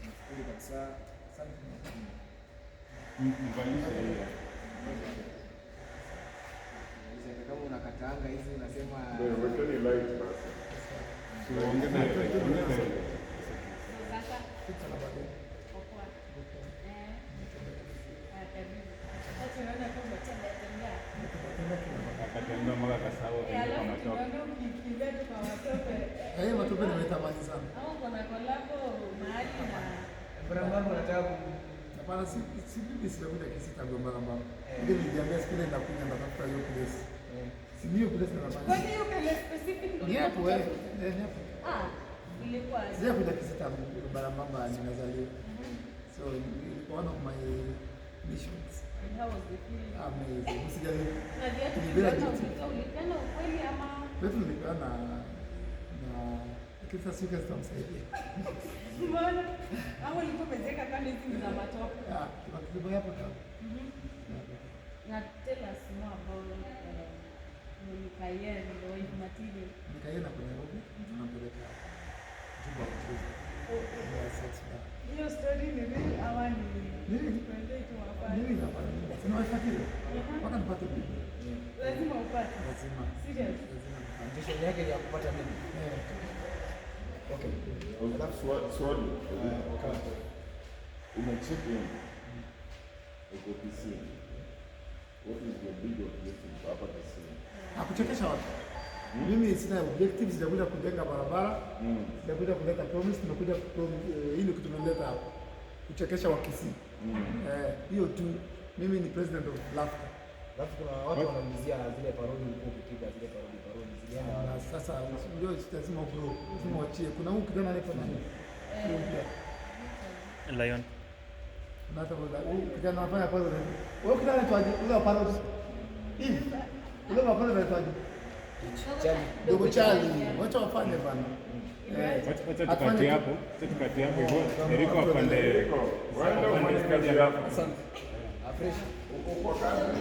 Nashukuru kabisa. Asante. Kama unakataanga hizi unasema wekeni light basi. Matope nimetamani sana. Hapana, si bibi sitakuja kisita kwa mara mara. Ndio niliambia siku ile nitakuja natafuta hiyo place. Si hiyo place na Kwa hiyo kale specific ni hapo wewe. Ilikuwa sija kuja kisita bara mama ninazaliwa. So ilikuwa one of my missions. how was the feeling? Amazing. Msijali. Ulipenda ukweli ama Wetu nilikuwa na kisa siku zitamsaidia. mbona? Au ulikuwa umezeka kama hizi za matope? Kuna kitu hapo kama. Na tell us more about Mikael ndio hivi material. Mikael na kwenye Nairobi tunampeleka Juba kucheza. Hiyo story ni real ama ni kwenda tu hapa? Nini hapa? Sina wafuatilia. Mpaka nipate bibi. Lazima upate. Lazima. Serious. condition yake ya kupata nini? Okay. Swali. Umecheck in. Uko kisini. What is your big objective hapa kisini? Hakuchekesha watu. Mimi sina objective, sijakuja kujenga barabara. Sijakuja kuleta promise, nimekuja ili kutumeleta hapa. Kuchekesha Wakisii. Hiyo tu. Mimi ni president of Laughter. Alafu kuna watu wanaulizia zile parodi huko kupiga zile parodi zilienda. Na sasa ndio lazima bro, lazima wachie. Kuna huyu kijana anaitwa nani? Lion. Na hata huyu kijana anafanya pale. Wewe kijana anaitwaje? Ule parodi. Hivi. Ule parodi anaitwaje? Dogo Chali. Wacha wafanye bana. Wacha tukati hapo hivyo. Eriko apande. Waende kazi yako. Asante. Afresh. Uko kwa kazi.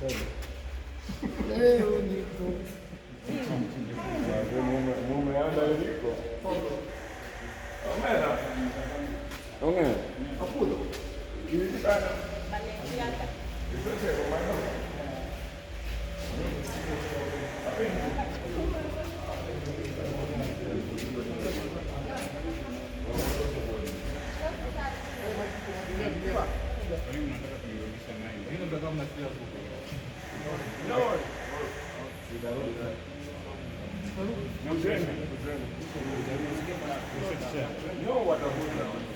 Sorry. Mume anda Eriko. Ongea. Apulo. Kilitana. Balenciaga. No, watakuja.